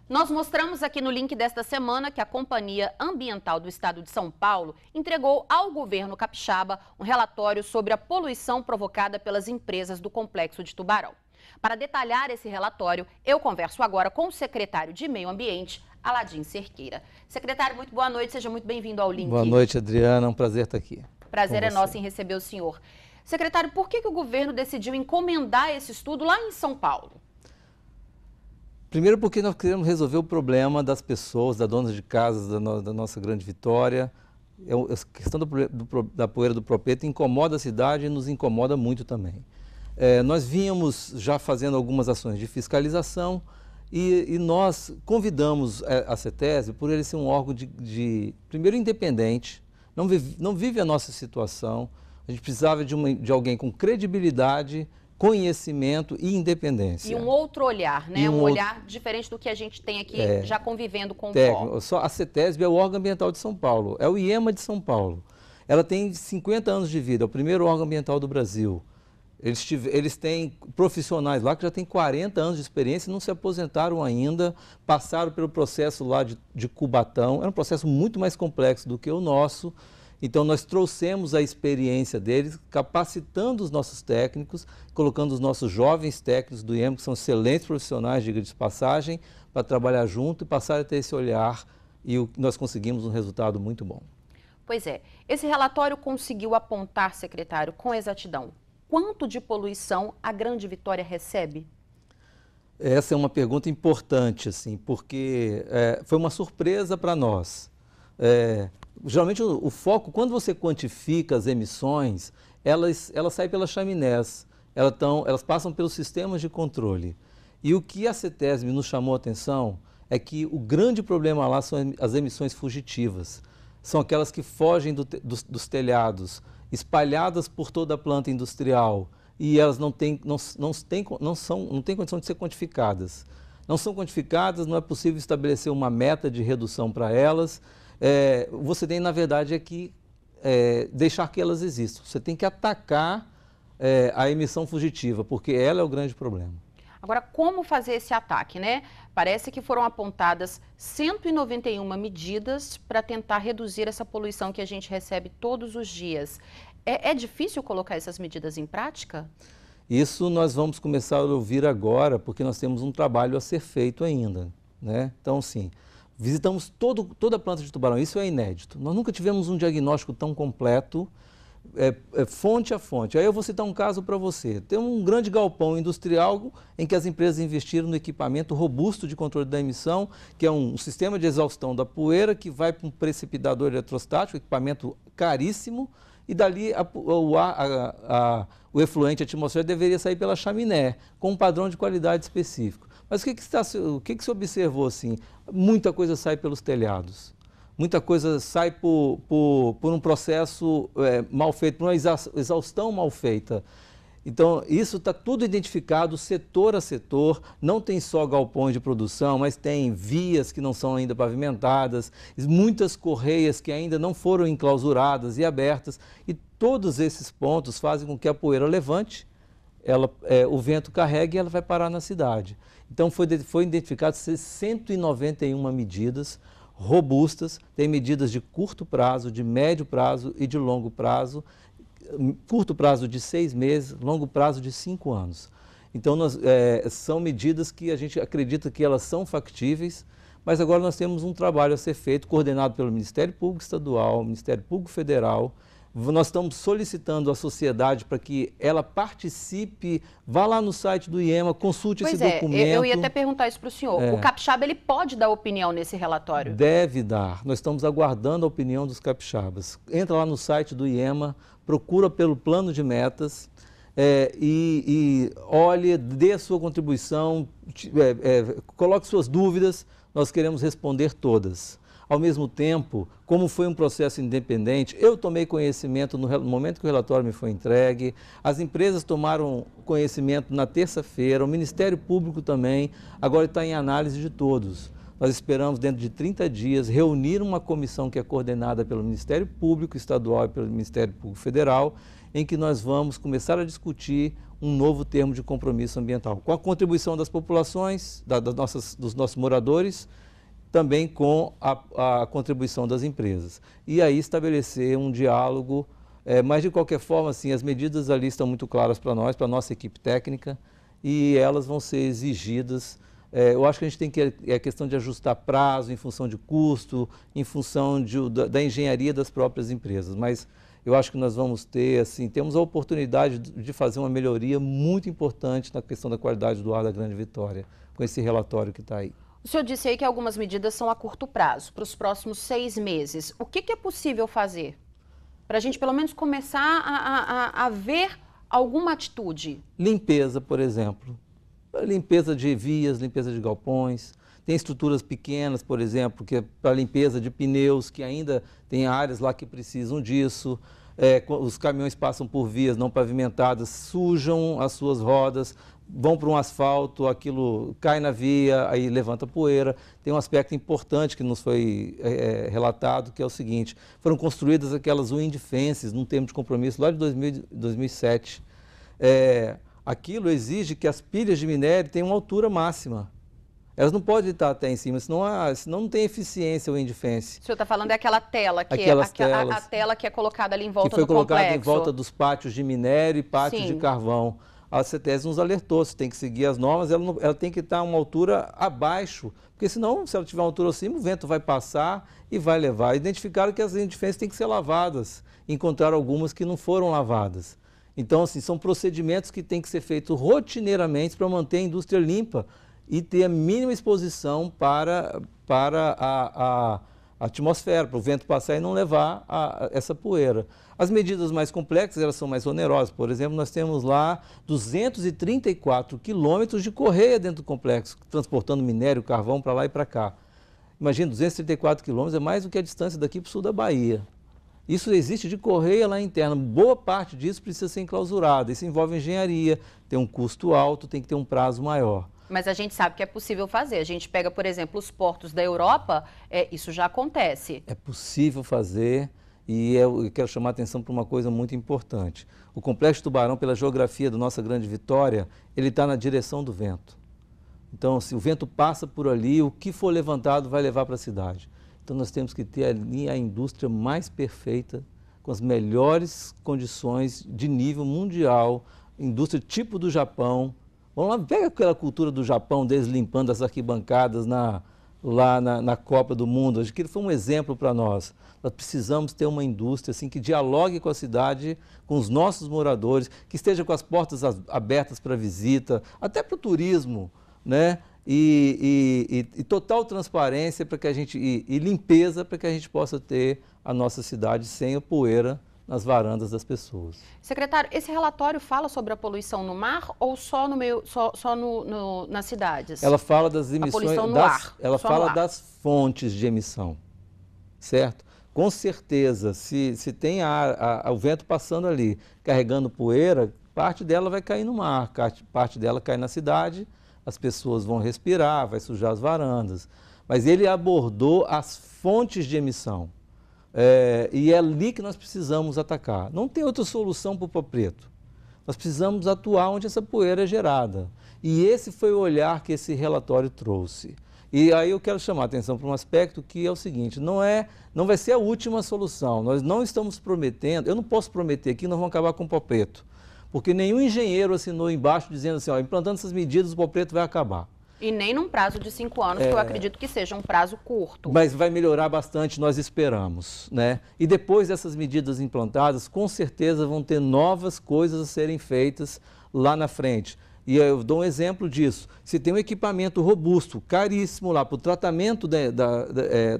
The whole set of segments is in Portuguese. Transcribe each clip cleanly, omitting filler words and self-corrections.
Nós mostramos aqui no link desta semana que a Companhia Ambiental do Estado de São Paulo entregou ao governo capixaba um relatório sobre a poluição provocada pelas empresas do Complexo de Tubarão. Para detalhar esse relatório, eu converso agora com o secretário de Meio Ambiente, Aladim Cerqueira. Secretário, muito boa noite, seja muito bem-vindo ao link. Boa noite, Adriana, é um prazer estar aqui. Prazer é nosso em receber o senhor. Secretário, por que o governo decidiu encomendar esse estudo lá em São Paulo? Primeiro porque nós queremos resolver o problema das pessoas, das donas de casas da nossa grande Vitória. A questão da poeira do propeto incomoda a cidade e nos incomoda muito também. Nós vínhamos já fazendo algumas ações de fiscalização e nós convidamos a CETESB, por ele ser um órgão primeiro, independente, não vive a nossa situação. A gente precisava de alguém com credibilidade, conhecimento e independência. E um outro olhar, né? Um olhar diferente do que a gente tem aqui já convivendo com o pó. A CETESB é o órgão ambiental de São Paulo, é o IEMA de São Paulo. Ela tem 50 anos de vida, é o primeiro órgão ambiental do Brasil. Eles têm profissionais lá que já têm 40 anos de experiência e não se aposentaram ainda, passaram pelo processo lá de Cubatão. É um processo muito mais complexo do que o nosso. Então, nós trouxemos a experiência deles, capacitando os nossos técnicos, colocando os nossos jovens técnicos do IEMA, que são excelentes profissionais, diga de passagem, para trabalhar junto e passar a ter esse olhar, e nós conseguimos um resultado muito bom. Pois é. Esse relatório conseguiu apontar, secretário, com exatidão, quanto de poluição a Grande Vitória recebe? Essa é uma pergunta importante, assim, porque foi uma surpresa para nós. Geralmente o foco, quando você quantifica as emissões, elas saem pelas chaminés, elas passam pelos sistemas de controle. E o que a CETESB nos chamou a atenção é que o grande problema lá são as emissões fugitivas. São aquelas que fogem dos telhados, espalhadas por toda a planta industrial, e elas não têm condição de ser quantificadas. Não são quantificadas, não é possível estabelecer uma meta de redução para elas. Você tem, na verdade, deixar que elas existam. Você tem que atacar a emissão fugitiva, porque ela é o grande problema. Agora, como fazer esse ataque, né? Parece que foram apontadas 191 medidas para tentar reduzir essa poluição que a gente recebe todos os dias. É difícil colocar essas medidas em prática? Isso nós vamos começar a ouvir agora, porque nós temos um trabalho a ser feito ainda, né? Então, sim. Visitamos toda a planta de Tubarão, isso é inédito. Nós nunca tivemos um diagnóstico tão completo, fonte a fonte. Aí eu vou citar um caso para você. Tem um grande galpão industrial em que as empresas investiram no equipamento robusto de controle da emissão, que é um sistema de exaustão da poeira que vai para um precipitador eletrostático, equipamento caríssimo, e dali o efluente atmosférico deveria sair pela chaminé, com um padrão de qualidade específico. Mas o que se observou assim? Muita coisa sai pelos telhados, muita coisa sai por um processo mal feito, por uma exaustão mal feita. Então, isso está tudo identificado, setor a setor, não tem só galpões de produção, mas tem vias que não são ainda pavimentadas, muitas correias que ainda não foram enclausuradas e abertas, e todos esses pontos fazem com que a poeira levante, o vento carregue e ela vai parar na cidade. Então, foi identificado 191 medidas robustas, tem medidas de curto prazo, de médio prazo e de longo prazo, curto prazo de 6 meses, longo prazo de 5 anos. Então, são medidas que a gente acredita que elas são factíveis, mas agora nós temos um trabalho a ser feito, coordenado pelo Ministério Público Estadual, Ministério Público Federal. Nós estamos solicitando à sociedade para que ela participe, vá lá no site do IEMA, consulte esse documento. Eu ia até perguntar isso para o senhor. O capixaba, ele pode dar opinião nesse relatório? Deve dar. Nós estamos aguardando a opinião dos capixabas. Entra lá no site do IEMA, procura pelo plano de metas e olhe, dê a sua contribuição, coloque suas dúvidas, nós queremos responder todas. Ao mesmo tempo, como foi um processo independente, eu tomei conhecimento no momento que o relatório me foi entregue, as empresas tomaram conhecimento na terça-feira, o Ministério Público também, agora está em análise de todos. Nós esperamos, dentro de 30 dias, reunir uma comissão que é coordenada pelo Ministério Público Estadual e pelo Ministério Público Federal em que nós vamos começar a discutir um novo termo de compromisso ambiental, com a contribuição das populações, dos nossos moradores, também com a contribuição das empresas. E aí estabelecer um diálogo, mas de qualquer forma, assim, as medidas ali estão muito claras para nós, para a nossa equipe técnica, e elas vão ser exigidas. Eu acho que a gente tem que, é questão de ajustar prazo em função de custo, em função da engenharia das próprias empresas, mas eu acho que nós vamos ter, assim, temos a oportunidade de fazer uma melhoria muito importante na questão da qualidade do ar da Grande Vitória, com esse relatório que está aí. O senhor disse aí que algumas medidas são a curto prazo, para os próximos 6 meses. O que é possível fazer para a gente, pelo menos, começar a ver alguma atitude? Limpeza, por exemplo. Limpeza de vias, limpeza de galpões. Tem estruturas pequenas, por exemplo, que é para limpeza de pneus, que ainda tem áreas lá que precisam disso. Os caminhões passam por vias não pavimentadas, sujam as suas rodas, vão para um asfalto, aquilo cai na via, aí levanta poeira. Tem um aspecto importante que nos foi relatado, que é o seguinte: foram construídas aquelas wind fences num termo de compromisso lá de 2007. Aquilo exige que as pilhas de minério tenham uma altura máxima. Elas não podem estar até em cima, senão não tem eficiência o wind fence. O senhor está falando daquela tela, que a tela que é colocada ali em volta do complexo. Que foi colocada em volta dos pátios de minério e pátios de carvão. A CETESB nos alertou, você tem que seguir as normas, ela tem que estar a uma altura abaixo, porque senão, se ela tiver uma altura acima, o vento vai passar e vai levar. Identificaram que as wind fences têm que ser lavadas, encontraram algumas que não foram lavadas. Então, assim, são procedimentos que têm que ser feitos rotineiramente para manter a indústria limpa e ter a mínima exposição para a atmosfera, para o vento passar e não levar essa poeira. As medidas mais complexas, elas são mais onerosas. Por exemplo, nós temos lá 234 quilômetros de correia dentro do complexo, transportando minério, carvão para lá e para cá. Imagina, 234 quilômetros é mais do que a distância daqui para o sul da Bahia. Isso existe de correia lá interna. Boa parte disso precisa ser enclausurada. Isso envolve engenharia, tem um custo alto, tem que ter um prazo maior. Mas a gente sabe que é possível fazer. A gente pega, por exemplo, os portos da Europa, isso já acontece. É possível fazer e eu quero chamar a atenção para uma coisa muito importante. O Complexo Tubarão, pela geografia da nossa Grande Vitória, ele está na direção do vento. Então, se o vento passa por ali, o que for levantado vai levar para a cidade. Então, nós temos que ter ali a indústria mais perfeita, com as melhores condições de nível mundial, indústria tipo do Japão. Vamos lá, pega aquela cultura do Japão, deles limpando as arquibancadas lá na Copa do Mundo. Acho que ele foi um exemplo para nós. Nós precisamos ter uma indústria assim, que dialogue com a cidade, com os nossos moradores, que esteja com as portas abertas para visita, até para o turismo, né? E total transparência para que a gente, e limpeza para que a gente possa ter a nossa cidade sem a poeira nas varandas das pessoas. Secretário, esse relatório fala sobre a poluição no mar ou só nas cidades? Ela fala das emissões, ela fala das fontes de emissão, certo? Com certeza, se tem o vento passando ali, carregando poeira, parte dela vai cair no mar, parte dela cai na cidade, as pessoas vão respirar, vai sujar as varandas. Mas ele abordou as fontes de emissão. E é ali que nós precisamos atacar. Não tem outra solução para o Pau Preto. Nós precisamos atuar onde essa poeira é gerada. E esse foi o olhar que esse relatório trouxe. E aí eu quero chamar a atenção para um aspecto que é o seguinte: não vai ser a última solução. Nós não estamos prometendo, eu não posso prometer aqui que nós vamos acabar com o Pau Preto. Porque nenhum engenheiro assinou embaixo dizendo assim, implantando essas medidas o Pau Preto vai acabar. E nem num prazo de 5 anos, que eu acredito que seja um prazo curto. Mas vai melhorar bastante, nós esperamos, né? E depois dessas medidas implantadas, com certeza vão ter novas coisas a serem feitas lá na frente. E eu dou um exemplo disso. Se tem um equipamento robusto, caríssimo lá, para o tratamento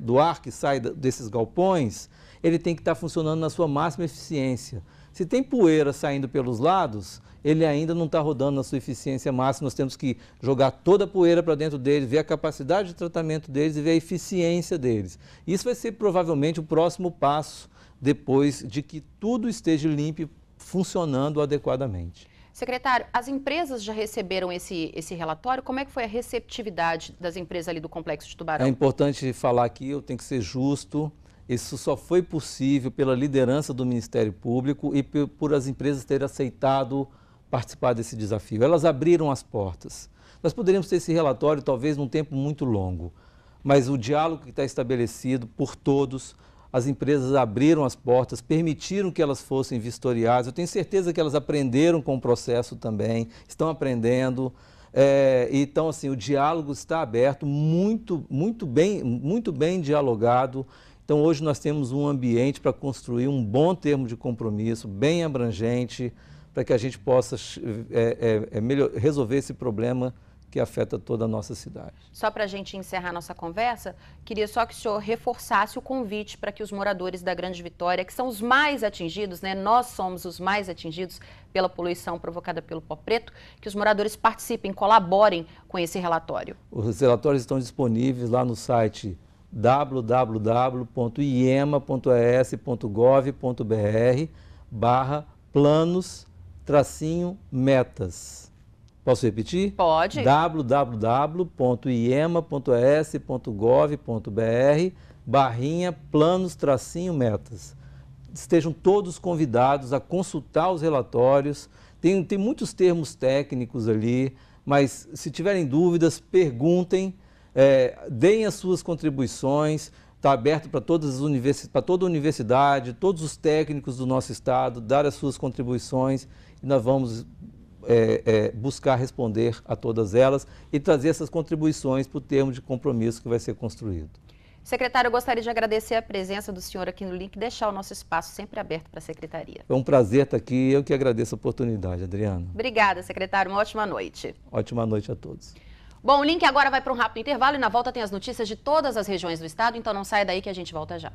do ar que sai desses galpões, ele tem que estar funcionando na sua máxima eficiência. Se tem poeira saindo pelos lados, ele ainda não está rodando na sua eficiência máxima. Nós temos que jogar toda a poeira para dentro deles, ver a capacidade de tratamento deles e ver a eficiência deles. Isso vai ser provavelmente o próximo passo, depois de que tudo esteja limpo e funcionando adequadamente. Secretário, as empresas já receberam esse relatório? Como é que foi a receptividade das empresas ali do Complexo de Tubarão? É importante falar aqui, eu tenho que ser justo. Isso só foi possível pela liderança do Ministério Público e por as empresas terem aceitado participar desse desafio. Elas abriram as portas. Nós poderíamos ter esse relatório talvez num tempo muito longo, mas o diálogo que está estabelecido por todos, as empresas abriram as portas, permitiram que elas fossem vistoriadas. Eu tenho certeza que elas aprenderam com o processo também, estão aprendendo. Então, assim, o diálogo está aberto, muito bem dialogado. Então, hoje nós temos um ambiente para construir um bom termo de compromisso, bem abrangente, para que a gente possa resolver esse problema que afeta toda a nossa cidade. Só para a gente encerrar nossa conversa, queria só que o senhor reforçasse o convite para que os moradores da Grande Vitória, que são os mais atingidos, né? Nós somos os mais atingidos pela poluição provocada pelo pó preto, que os moradores participem, colaborem com esse relatório. Os relatórios estão disponíveis lá no site www.iema.es.gov.br/planos-metas. Posso repetir? Pode. www.iema.es.gov.br/planos-metas. Estejam todos convidados a consultar os relatórios. Tem muitos termos técnicos ali, mas se tiverem dúvidas, perguntem, deem as suas contribuições. Está aberto para toda a universidade, todos os técnicos do nosso estado, dar as suas contribuições e nós vamos buscar responder a todas elas e trazer essas contribuições para o termo de compromisso que vai ser construído. Secretário, eu gostaria de agradecer a presença do senhor aqui no Link e deixar o nosso espaço sempre aberto para a Secretaria. É um prazer estar aqui, eu que agradeço a oportunidade, Adriana. Obrigada, secretário. Uma ótima noite. Ótima noite a todos. Bom, o Link agora vai para um rápido intervalo e na volta tem as notícias de todas as regiões do estado, então não saia daí que a gente volta já.